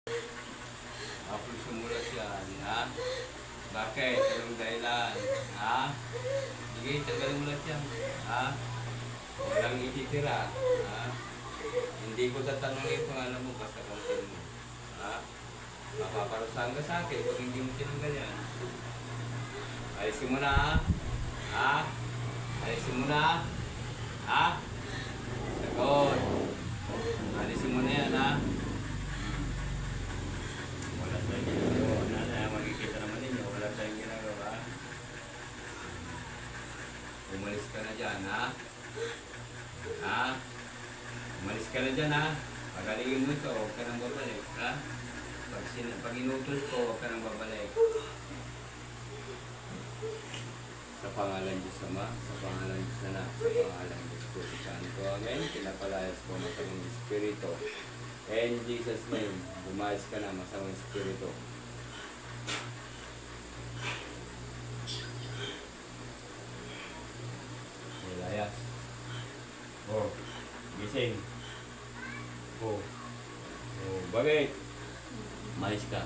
Tapos sumulat yan, ha? Bakit? Anong dahilan? Ha? Sige, tagalin mo lahat yan. Ha? Walang ititira. Ha? Hindi ko tatanungin kung alam mo, basta kontin mo. Ha? Mapaparusahan ka sa akin kung hindi mo tinanggal yan. Alisin mo na, ha? Ha? Alisin mo na. Ha? Sagot. Alisin mo na yan, ha? Wala tayong ginagawa. Makikita naman ninyo, wala tayong ginagawa. Umalis ka na dyan, ha? Ha? Umalis ka na dyan, ha? Pagalingin mo ito, huwag ka nang babalik, ha? Pag inutos ko, huwag ka nang babalik. Sa pangalan Diyos Ama, sa pangalan Diyos Anak, sa pangalan Diyos Espiritu Santo. Amen. Pinapalayas ko masamang Espiritu. In Jesus' name, bumayas ka na, masamang Espiritu. Nilayas. Oh, gising. Oh, bakit? Malis ka.